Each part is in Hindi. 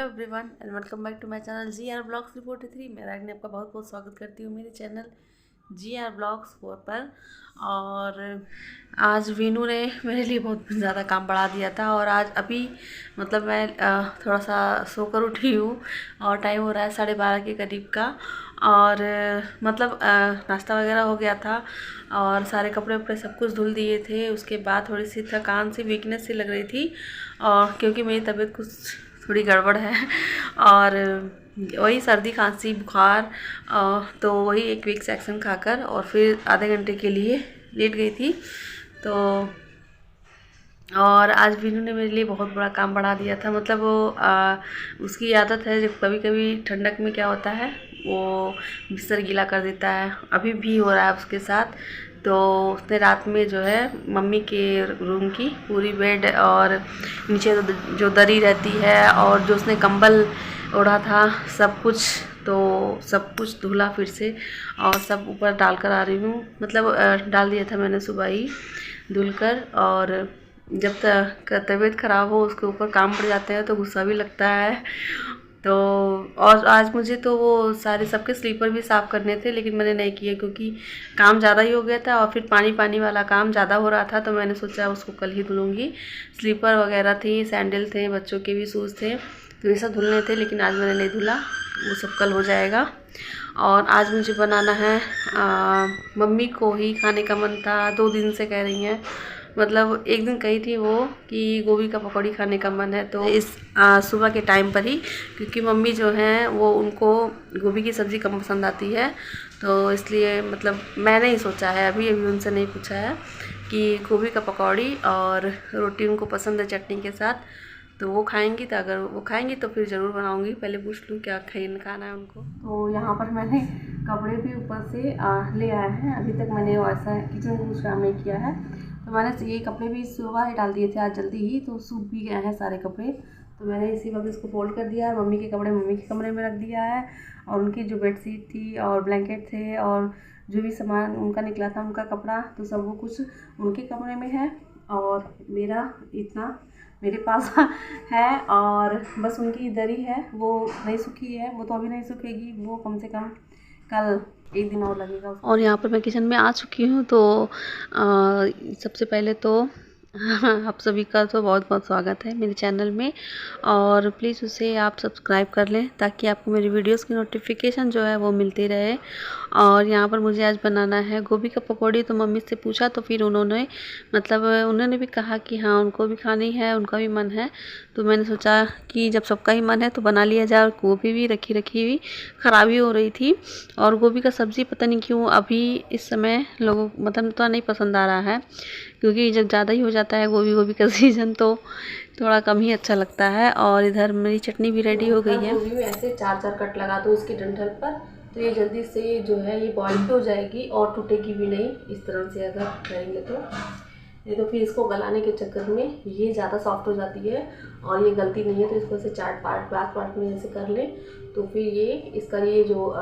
Everyone and welcome back to my channel GR blogs 43। मैं रागिनी आपका बहुत बहुत स्वागत करती हूँ मेरे चैनल GR ब्लॉग्स 4 पर। और आज वीनू ने मेरे लिए बहुत ज़्यादा काम बढ़ा दिया था और आज अभी मतलब मैं थोड़ा सा सोकर उठी हूँ और टाइम हो रहा है 12:30 के करीब का। और मतलब नाश्ता वगैरह हो गया था और सारे कपड़े वपड़े सब कुछ धुल दिए थे। उसके बाद थोड़ी सी थकान सी वीकनेस सी लग रही थी और क्योंकि मेरी तबीयत कुछ थोड़ी गड़बड़ है और वही सर्दी खांसी बुखार। तो वही एक वीक सेक्शन खाकर और फिर आधे घंटे के लिए लेट गई थी। तो और आज वीनू ने मेरे लिए बहुत बड़ा काम बढ़ा दिया था। मतलब वो उसकी आदत है, जब कभी कभी ठंडक में क्या होता है वो बिस्तर गीला कर देता है, अभी भी हो रहा है उसके साथ। तो उसने रात में जो है मम्मी के रूम की पूरी बेड और नीचे जो दरी रहती है और जो उसने कंबल ओढ़ा था सब कुछ धुला फिर से और सब ऊपर डाल कर आ रही हूँ। मतलब डाल दिया था मैंने सुबह ही धुल कर। और जब तक तबीयत ख़राब हो उसके ऊपर काम पड़ जाते हैं तो गुस्सा भी लगता है। तो और आज मुझे तो वो सारे सबके स्लीपर भी साफ़ करने थे लेकिन मैंने नहीं किए क्योंकि काम ज़्यादा ही हो गया था और फिर पानी वाला काम ज़्यादा हो रहा था। तो मैंने सोचा उसको कल ही धुलूँगी। स्लीपर वगैरह थी, सैंडल थे, बच्चों के भी शूज़ थे, तो ये सब धुलने थे लेकिन आज मैंने नहीं धुला, वो सब कल हो जाएगा। और आज मुझे बनाना है मम्मी को ही खाने का मन था, 2 दिन से कह रही हैं। मतलब एक दिन कही थी वो कि गोभी का पकौड़ी खाने का मन है, तो इस सुबह के टाइम पर ही, क्योंकि मम्मी जो हैं वो उनको गोभी की सब्ज़ी कम पसंद आती है। तो इसलिए मतलब मैंने ही सोचा है, अभी उनसे नहीं पूछा है कि गोभी का पकौड़ी और रोटी उनको पसंद है चटनी के साथ, तो वो खाएंगी। तो अगर वो खाएंगी तो फिर ज़रूर बनाऊंगी। पहले पूछ लूँ क्या खाना है उनको। तो यहाँ पर मैंने कपड़े भी ऊपर से ले आए हैं। अभी तक मैंने वैसा किचन का कुछ काम नहीं किया है, तो मैंने ये कपड़े भी सुबह ही डाल दिए थे आज जल्दी ही, तो सूख भी गए हैं सारे कपड़े। तो मैंने इसी वक्त इसको फोल्ड कर दिया है। मम्मी के कपड़े मम्मी के कमरे में रख दिया है और उनकी जो बेडशीट थी और ब्लैंकेट थे और जो भी सामान उनका निकला था उनका कपड़ा, तो सब वो कुछ उनके कमरे में है और मेरा इतना मेरे पास है। और बस उनकी दरी है वो नहीं सूखी है, वो तो अभी नहीं सूखेगी, वो कम से कम कल 1 दिन और लगेगा। और यहाँ पर मैं किचन में आ चुकी हूँ। तो सबसे पहले तो आप सभी का तो बहुत बहुत स्वागत है मेरे चैनल में और प्लीज़ उसे आप सब्सक्राइब कर लें ताकि आपको मेरी वीडियोस की नोटिफिकेशन जो है वो मिलती रहे। और यहाँ पर मुझे आज बनाना है गोभी का पकौड़ी। तो मम्मी से पूछा तो फिर उन्होंने भी कहा कि हाँ उनको भी खानी है, उनका भी मन है। तो मैंने सोचा कि जब सबका ही मन है तो बना लिया जाए। और गोभी भी रखी हुई ख़राबी हो रही थी और गोभी का सब्ज़ी पता नहीं क्यों अभी इस समय लोगों मतलब तो नहीं पसंद आ रहा है, क्योंकि जब ज़्यादा ही हो जाता है गोभी का सीज़न तो थोड़ा कम ही अच्छा लगता है। और इधर मेरी चटनी भी रेडी हो गई है। गोभी में ऐसे 4 कट लगा दो इसकी डंठल पर, तो ये जल्दी से जो है ये बॉईल भी हो जाएगी और टूटेगी भी नहीं। इस तरह से अगर करेंगे तो नहीं तो फिर इसको गलाने के चक्कर में ये ज़्यादा सॉफ्ट हो जाती है और ये गलती नहीं है। तो इसको ऐसे 4 पार्ट में ऐसे कर लें तो फिर ये इसका ये जो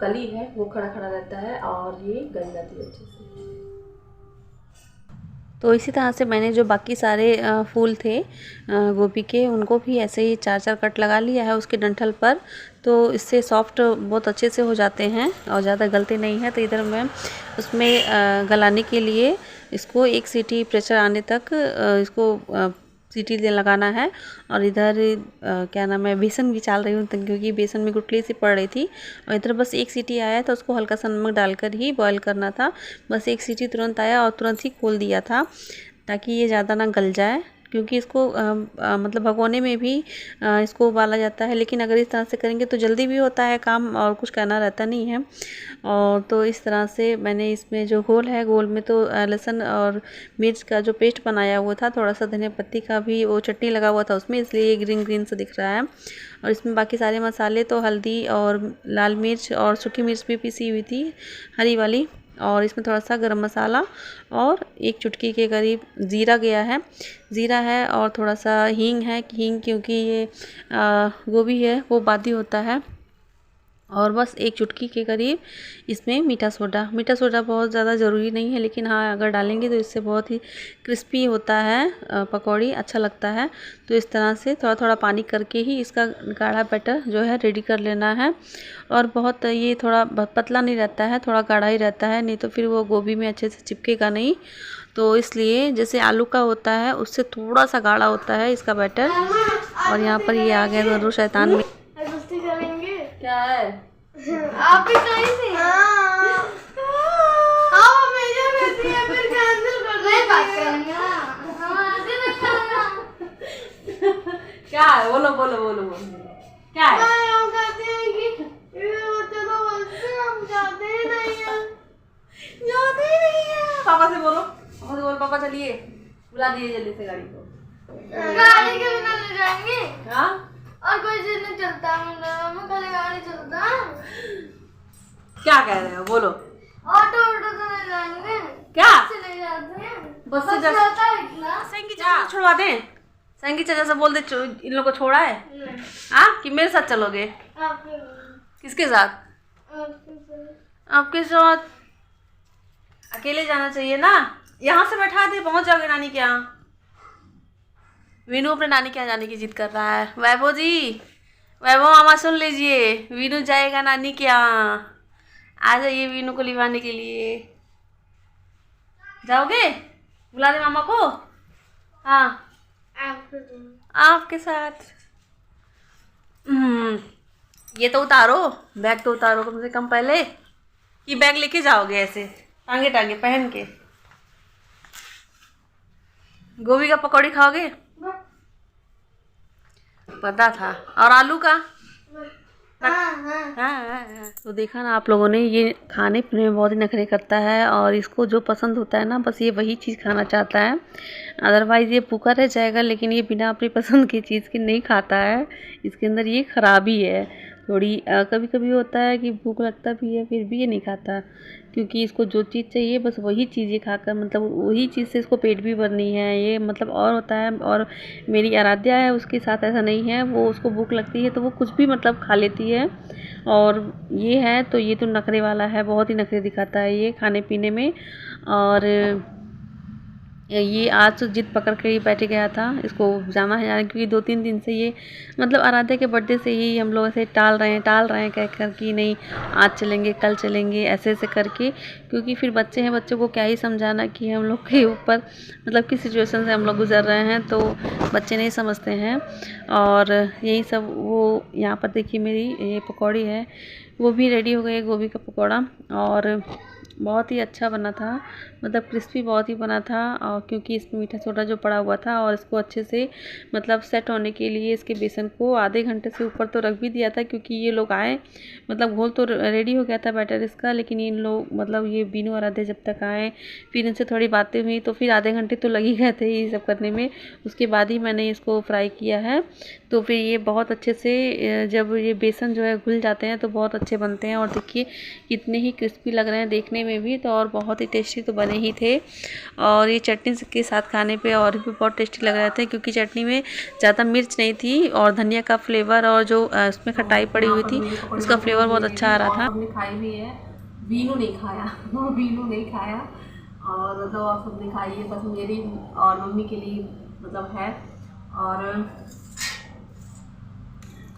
कली है वो खड़ा रहता है और ये गल जाती है अच्छे से। तो इसी तरह से मैंने जो बाकी सारे फूल थे गोभी के उनको भी ऐसे ही 4 कट लगा लिया है उसके डंठल पर। तो इससे सॉफ्ट बहुत अच्छे से हो जाते हैं और ज़्यादा गलते नहीं है। तो इधर मैं उसमें गलाने के लिए इसको 1 सीटी प्रेशर आने तक इसको सीटी लगाना है। और इधर क्या नाम है बेसन भी चाल रही हूँ क्योंकि बेसन में गुठली सी पड़ रही थी। और इधर बस 1 सीटी आया तो उसको हल्का सा नमक डालकर ही बॉईल करना था। बस 1 सीटी तुरंत आया और तुरंत ही खोल दिया था ताकि ये ज़्यादा ना गल जाए, क्योंकि इसको मतलब भगोने में भी इसको उबाला जाता है। लेकिन अगर इस तरह से करेंगे तो जल्दी भी होता है काम और कुछ करना रहता नहीं है। और तो इस तरह से मैंने इसमें जो घोल है घोल में तो लहसुन और मिर्च का जो पेस्ट बनाया हुआ था, थोड़ा सा धनिया पत्ती का भी वो चटनी लगा हुआ था उसमें, इसलिए ये ग्रीन सा दिख रहा है। और इसमें बाकी सारे मसाले तो हल्दी और लाल मिर्च और सूखी मिर्च भी पीसी हुई थी हरी वाली, और इसमें थोड़ा सा गरम मसाला और 1 चुटकी के करीब ज़ीरा है और थोड़ा सा हींग है। हींग क्योंकि ये गोभी है वो बादी होता है और बस एक चुटकी के करीब इसमें मीठा सोडा बहुत ज़्यादा ज़रूरी नहीं है, लेकिन हाँ अगर डालेंगे तो इससे बहुत ही क्रिस्पी होता है पकौड़ी, अच्छा लगता है। तो इस तरह से थोड़ा थोड़ा पानी करके ही इसका गाढ़ा बैटर जो है रेडी कर लेना है। और बहुत ये थोड़ा पतला नहीं रहता है, थोड़ा गाढ़ा ही रहता है, नहीं तो फिर वो गोभी में अच्छे से चिपकेगा नहीं। तो इसलिए जैसे आलू का होता है उससे थोड़ा सा गाढ़ा होता है इसका बैटर। और यहाँ पर ये आ गए दोनों शैतान में। क्या है आप भी कहीं से फिर कैंसिल कर दे। बात करेंगे क्या है, बोलो बोलो बोलो बोलो क्या है। हम कहते हैं कि चलो बोलते हम जाते ही नहीं है। पापा से बोलो, पापा चलिए, बुला दिए जल्दी से गाड़ी को। गाड़ी के बिना ले जाएंगे। हाँ और कोई चीज नहीं चलता, मैं खाली गाड़ी चलता। क्या कह रहे हो, बोलो। ऑटो तो नहीं जाएंगे, क्या से ले जाते हैं, बस से जाता है इतना। संगी चाचा से छुड़वा दें, संगी चाचा से बोल दे इन लोगों को छोड़ा है। हाँ कि मेरे साथ चलोगे। किसके साथ? आपके साथ। अकेले जाना चाहिए ना, यहाँ से बैठा दे, पहुँच जाओगे नानी के यहाँ। वीनू अपने नानी के यहाँ जाने की जिद कर रहा है। वैभव जी, वैभव मामा सुन लीजिए, वीनू जाएगा नानी के यहाँ, आ जाइए वीनू को लिवाने के लिए। जाओगे? बुला दे मामा को। हाँ आपके साथ। ये तो उतारो, बैग तो उतारो कम से कम पहले, कि बैग लेके जाओगे ऐसे टांगे टांगे पहन के। गोभी का पकौड़ी खाओगे? पता था। और आलू का? हाँ। तो देखा ना आप लोगों ने, ये खाने पीने में बहुत ही नखरे करता है, और इसको जो पसंद होता है ना बस ये वही चीज़ खाना चाहता है। अदरवाइज़ ये भूखा रह जाएगा, लेकिन ये बिना अपनी पसंद की चीज़ के नहीं खाता है। इसके अंदर ये खराबी है थोड़ी। कभी कभी होता है कि भूख लगता भी है फिर भी ये नहीं खाता, क्योंकि इसको जो चीज़ चाहिए बस वही चीज़ ये खाकर, मतलब वही चीज़ से इसको पेट भी भरनी है ये, मतलब और होता है। और मेरी आराध्या है, उसके साथ ऐसा नहीं है, वो उसको भूख लगती है तो वो कुछ भी मतलब खा लेती है। और ये है तो ये तो नखरे वाला है, बहुत ही नखरे दिखाता है ये खाने पीने में। और ये आज तो जिद पकड़ के ही बैठ गया था, इसको जाना है, क्योंकि 2-3 दिन से ये मतलब आराध्या के बर्थडे से ही हम लोग ऐसे टाल रहे हैं कह कर कि नहीं आज चलेंगे कल चलेंगे ऐसे करके। क्योंकि फिर बच्चे हैं, बच्चों को क्या ही समझाना कि हम लोग के ऊपर मतलब किस सिचुएशन से हम लोग गुजर रहे हैं, तो बच्चे नहीं समझते हैं। और यही सब वो यहाँ पर देखिए मेरी ये पकौड़ी है वो भी रेडी हो गई, गोभी का पकौड़ा, और बहुत ही अच्छा बना था, मतलब क्रिस्पी बहुत ही बना था। और क्योंकि इसमें मीठा सोडा जो पड़ा हुआ था, और इसको अच्छे से मतलब सेट होने के लिए इसके बेसन को आधे घंटे से ऊपर तो रख भी दिया था, क्योंकि ये लोग आए, मतलब घोल तो रेडी हो गया था बैटर इसका, लेकिन इन लोग मतलब ये बीनू और आधे जब तक आए, फिर इनसे थोड़ी बातें हुई, तो फिर आधे घंटे तो लग ही गए थे ये सब करने में। उसके बाद ही मैंने इसको फ्राई किया है। तो फिर ये बहुत अच्छे से जब ये बेसन जो है घुल जाते हैं तो बहुत अच्छे बनते हैं। और देखिए कितने ही क्रिस्पी लग रहे हैं देखने में भी, तो और बहुत ही टेस्टी तो बने ही थे। और ये चटनी के साथ खाने पे और भी बहुत टेस्टी लग रहे थे, क्योंकि चटनी में ज़्यादा मिर्च नहीं थी, और धनिया का फ्लेवर और जो उसमें खटाई पड़ी हुई थी उसका फ्लेवर बहुत अच्छा आ रहा था। हमने खाई भी है, बीनू नहीं खाया बीनू नहीं खाया, और मतलब आप सबने खाई है, बस मेरी और मम्मी के लिए मतलब है। और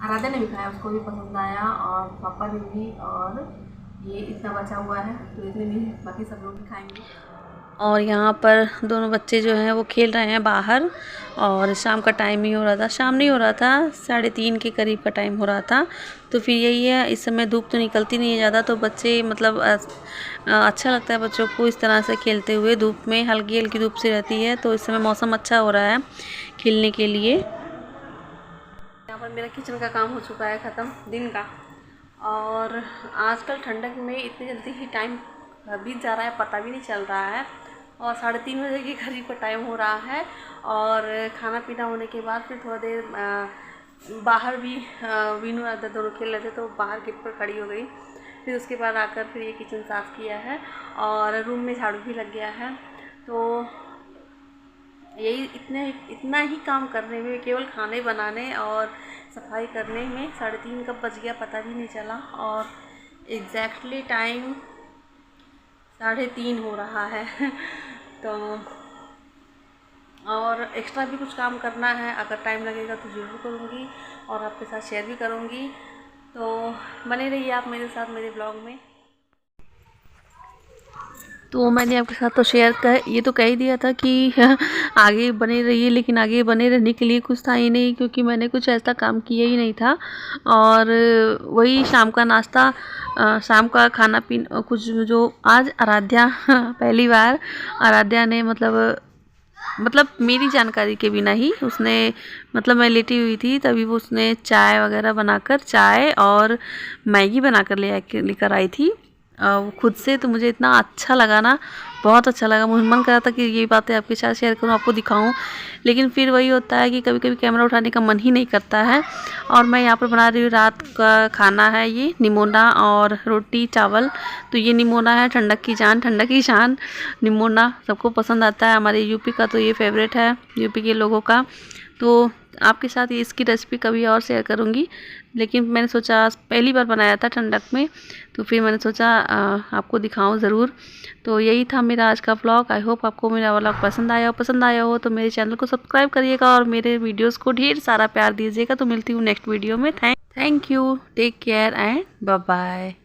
आराध्या ने भी खाया, उसको भी पसंद आया, और पापा ने भी। और ये इतना बचा हुआ है तो इतने नहीं, बाकी सब लोग भी खाएंगे। और यहाँ पर दोनों बच्चे जो हैं वो खेल रहे हैं बाहर, और शाम का टाइम ही हो रहा था, शाम नहीं हो रहा था, 3:30 के करीब का टाइम हो रहा था। तो फिर यही है, इस समय धूप तो निकलती नहीं है ज़्यादा, तो बच्चे मतलब अच्छा लगता है बच्चों को इस तरह से खेलते हुए, धूप में हल्की हल्की धूप सी रहती है, तो इस समय मौसम अच्छा हो रहा है खेलने के लिए। यहाँ पर मेरा किचन का काम हो चुका है ख़त्म दिन का। और आजकल ठंडक में इतनी जल्दी ही टाइम बीत जा रहा है, पता भी नहीं चल रहा है, और 3:30 बजे के करीब का टाइम हो रहा है। और खाना पीना होने के बाद फिर थोड़ा देर बाहर भी वीनू आदर दोनों खेल रहे थे, तो बाहर गेट पर खड़ी हो गई। फिर उसके बाद आकर फिर ये किचन साफ़ किया है, और रूम में झाड़ू भी लग गया है। तो यही इतना ही काम करने में, केवल खाने बनाने और सफाई करने में 3:30 कब बज गया पता भी नहीं चला, और एग्जैक्टली टाइम 3:30 हो रहा है। तो और एक्स्ट्रा भी कुछ काम करना है, अगर टाइम लगेगा तो ज़रूर करूँगी और आपके साथ शेयर भी करूँगी। तो बने रहिए आप मेरे साथ मेरे ब्लॉग में। तो मैंने आपके साथ तो ये तो कह ही दिया था कि आगे बने रहिए, लेकिन आगे बने रहने के लिए कुछ था ही नहीं, क्योंकि मैंने कुछ ऐसा काम किया ही नहीं था। और वही शाम का नाश्ता, शाम का खाना पीना कुछ, जो आज आराध्या पहली बार आराध्या ने मतलब मेरी जानकारी के बिना ही उसने, मतलब मैं लेटी हुई थी तभी वो उसने चाय वगैरह बनाकर, चाय और मैगी बनाकर लेकर आई थी खुद से। तो मुझे इतना अच्छा लगा ना, बहुत अच्छा लगा। मुझे मन कर रहा था कि ये बातें आपके साथ शेयर करूं, आपको दिखाऊं, लेकिन फिर वही होता है कि कभी कभी कैमरा उठाने का मन ही नहीं करता है। और मैं यहाँ पर बना रही हूँ रात का खाना है, ये निमोना और रोटी चावल। तो ये निमोना है, ठंडक की जान, ठंडक की शान। निमोना सबको पसंद आता है, हमारे यूपी का तो ये फेवरेट है, यूपी के लोगों का। तो आपके साथ इसकी रेसिपी कभी और शेयर करूँगी, लेकिन मैंने सोचा पहली बार बनाया था ठंडक में, तो फिर मैंने सोचा आपको दिखाऊं ज़रूर। तो यही था मेरा आज का व्लॉग। आई होप आपको मेरा व्लॉग पसंद आया हो तो मेरे चैनल को सब्सक्राइब करिएगा और मेरे वीडियोस को ढेर सारा प्यार दीजिएगा। तो मिलती हूँ नेक्स्ट वीडियो में। Thank you, take care and bye bye.